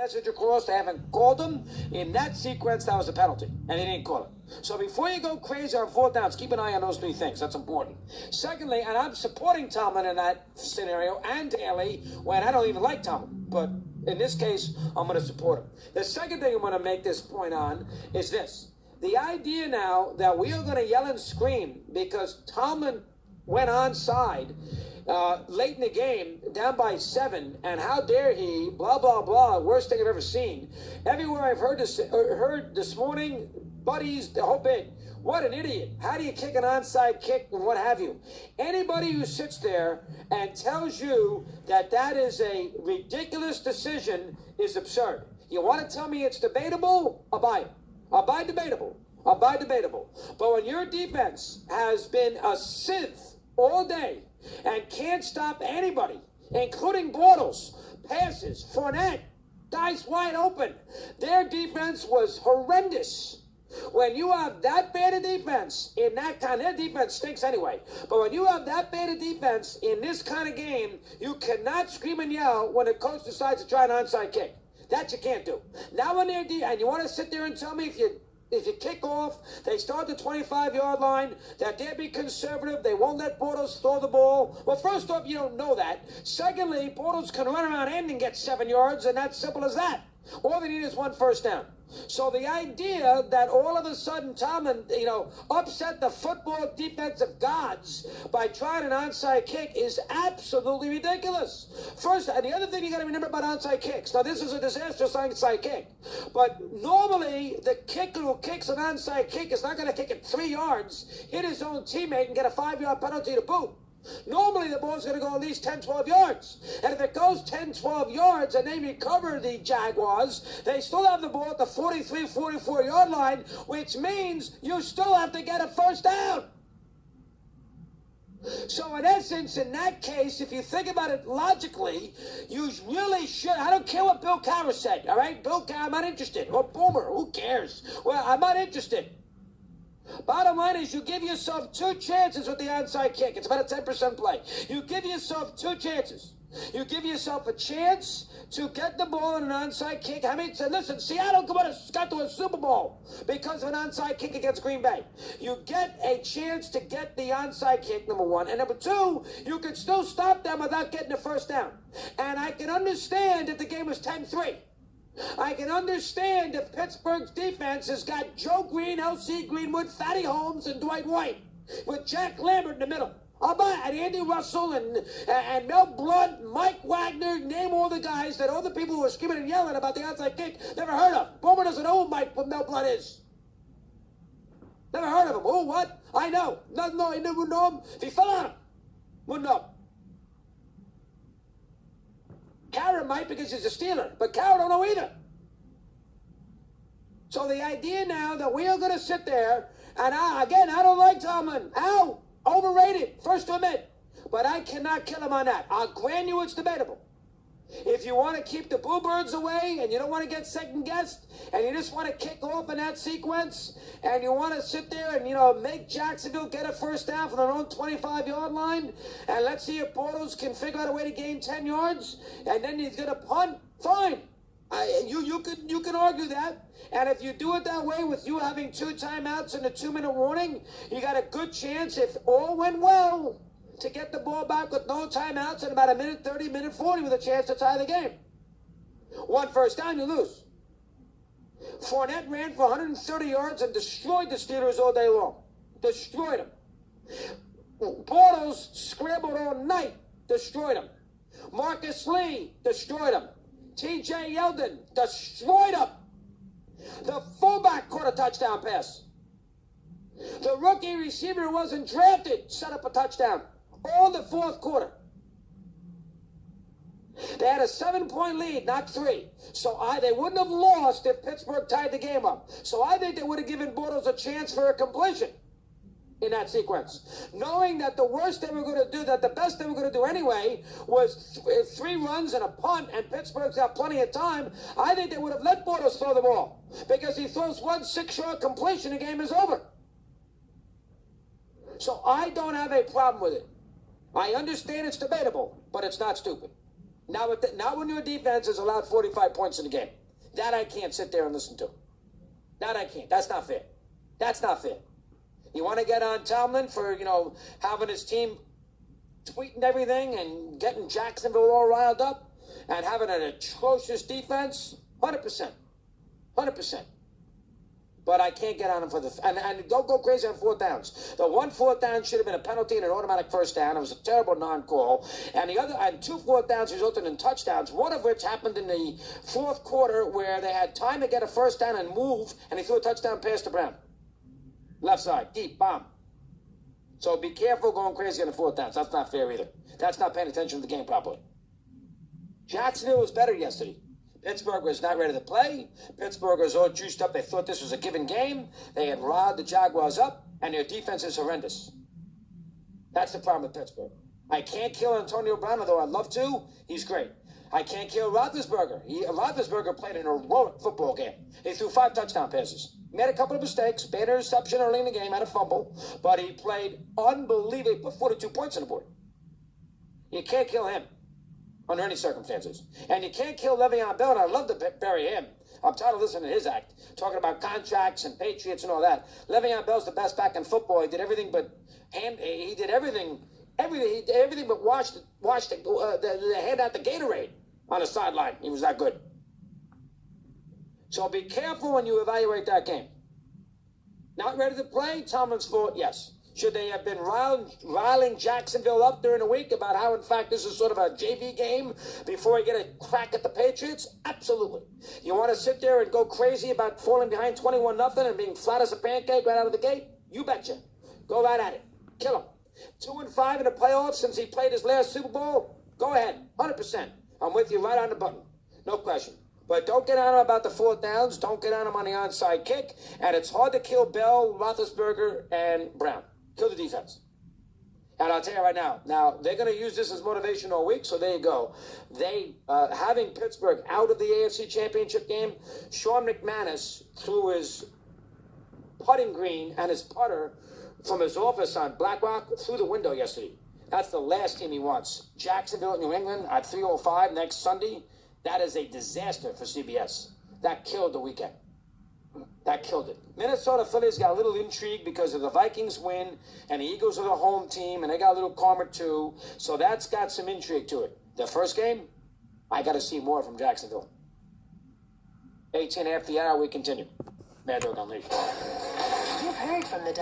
message across. They haven't called him. In that sequence, that was a penalty, and they didn't call it. So before you go crazy on fourth downs, keep an eye on those three things. That's important. Secondly, and I'm supporting Tomlin in that scenario, and Daly, when I don't even like Tomlin, but in this case, I'm going to support him. The second thing I'm going to make this point on is this. The idea now that we are going to yell and scream because Tomlin went onside late in the game, down by 7, and how dare he, blah, blah, blah, worst thing I've ever seen. Everywhere I've heard this morning, buddies, the whole bit, what an idiot. How do you kick an onside kick and what have you? Anybody who sits there and tells you that that is a ridiculous decision is absurd. You want to tell me it's debatable? I'll buy it. I'll buy debatable. I'll buy debatable. But when your defense has been a sieve all day and can't stop anybody, including Bortles, passes, Fournette, guys wide open, their defense was horrendous. When you have that bad a defense in that kind, their defense stinks anyway, but when you have that bad a defense in this kind of game, you cannot scream and yell when the coach decides to try an onside kick. That you can't do. Now when they're and you want to sit there and tell me if you kick off, they start the 25-yard line, that they'll be conservative, they won't let Bortles throw the ball. Well, first off, you don't know that. Secondly, Bortles can run around and get 7 yards, and that's simple as that. All they need is one first down. So the idea that all of a sudden Tomlin, upset the football defensive gods by trying an onside kick is absolutely ridiculous. First, and the other thing you got to remember about onside kicks, now this is a disastrous onside kick, but normally the kicker who kicks an onside kick is not going to kick it 3 yards, hit his own teammate and get a 5-yard penalty to boot. Normally, the ball's going to go at least 10, 12 yards. And if it goes 10, 12 yards and they recover the Jaguars, they still have the ball at the 43, 44-yard line, which means you still have to get a first down. So, in essence, in that case, if you think about it logically, you really should. I don't care what Bill Cowher said, all right? Bill Cowher, I'm not interested. Or Boomer, who cares? Well, I'm not interested. Bottom line is you give yourself 2 chances with the onside kick. It's about a 10% play. You give yourself 2 chances. You give yourself a chance to get the ball in an onside kick. I mean, listen, Seattle got to a Super Bowl because of an onside kick against Green Bay. You get a chance to get the onside kick, number 1. And number 2, you can still stop them without getting a first down. And I can understand if the game was 10-3. I can understand if Pittsburgh's defense has got Joe Green, L.C. Greenwood, Fatty Holmes, and Dwight White, with Jack Lambert in the middle. I'll buy it. And Andy Russell and Mel Blount, Mike Wagner, name all the guys that all the people who are screaming and yelling about the onside kick never heard of. Boomer doesn't know who Mel Blount is. Never heard of him. Oh, what? I know. No, he never know him. If he fell on him, wouldn't know. Cowher might because he's a Steeler, but Cowher don't know either. So the idea now that we are going to sit there, and I don't like Tomlin. How? Overrated, first to admit. But I cannot kill him on that. I'll grant you it's debatable. If you want to keep the Bluebirds away and you don't want to get second-guessed and you just want to kick off in that sequence and you want to sit there and, make Jacksonville get a first down from their own 25-yard line and let's see if Bortles can figure out a way to gain 10 yards and then he's going to punt, fine. You can argue that. And if you do it that way with you having 2 timeouts and a 2-minute warning, you got a good chance, if all went well, to get the ball back with no timeouts in about a minute 30, minute 40 with a chance to tie the game. 1 first down, you lose. Fournette ran for 130 yards and destroyed the Steelers all day long. Destroyed them. Bortles scrambled all night. Destroyed them. Marcus Lee destroyed them. T.J. Yeldon destroyed them. The fullback caught a touchdown pass. The rookie receiver who wasn't drafted set up a touchdown. All the fourth quarter. They had a 7-point lead, not 3. So they wouldn't have lost if Pittsburgh tied the game up. So I think they would have given Bortles a chance for a completion in that sequence. Knowing that the worst they were going to do, that the best they were going to do anyway, was 3 runs and a punt, and Pittsburgh's got plenty of time, I think they would have let Bortles throw the ball. Because he throws 1 6-yard completion, the game is over. So I don't have a problem with it. I understand it's debatable, but it's not stupid. Not when your defense has allowed 45 points in the game. That I can't sit there and listen to. That I can't. That's not fair. That's not fair. You want to get on Tomlin for, having his team tweeting everything and getting Jacksonville all riled up and having an atrocious defense? 100%. 100%. But I can't get on him for and don't go crazy on fourth downs. The one fourth down should have been a penalty and an automatic first down. It was a terrible non-call. And two fourth downs resulted in touchdowns, one of which happened in the fourth quarter where they had time to get a first down and move, and he threw a touchdown pass to Brown. Left side, deep, bomb. So be careful going crazy on the fourth downs. That's not fair either. That's not paying attention to the game properly. Jacksonville was better yesterday. Pittsburgh was not ready to play. Pittsburgh was all juiced up. They thought this was a given game. They had riled the Jaguars up, and their defense is horrendous. That's the problem with Pittsburgh. I can't kill Antonio Brown, although I'd love to. He's great. I can't kill Roethlisberger. Roethlisberger played an heroic football game. He threw 5 touchdown passes. Made a couple of mistakes. Made an interception early in the game. Had a fumble. But he played unbelievably. Put 42 points on the board. You can't kill him under any circumstances. And you can't kill Le'Veon Bell, and I'd love to bury him. I'm tired of listening to his act, talking about contracts and Patriots and all that. Le'Veon Bell's the best back in football. He did everything but he did everything but wash the hand out the Gatorade on the sideline. He was that good. So be careful when you evaluate that game. Not ready to play? Tomlin's fault? Yes. Should they have been riling Jacksonville up during the week about how, in fact, this is sort of a JV game before we get a crack at the Patriots? Absolutely. You want to sit there and go crazy about falling behind 21-0 and being flat as a pancake right out of the gate? You betcha. Go right at it. Kill him. 2-5 in the playoffs since he played his last Super Bowl? Go ahead. 100%. I'm with you right on the button. No question. But don't get on him about the fourth downs. Don't get on him on the onside kick. And it's hard to kill Bell, Roethlisberger, and Brown. Kill the defense. And I'll tell you right now, they're going to use this as motivation all week, so there you go. Having Pittsburgh out of the AFC Championship game, Sean McManus threw his putting green and his putter from his office on Black Rock through the window yesterday. That's the last team he wants. Jacksonville at New England at 3:05 next Sunday. That is a disaster for CBS. That killed the weekend. That killed it. Minnesota Phillies got a little intrigue because of the Vikings win, and the Eagles are the home team, and they got a little karma too. So that's got some intrigue to it. The first game, I got to see more from Jacksonville. 18 after the hour, we continue. Mad Dog Unleashed. You've heard from the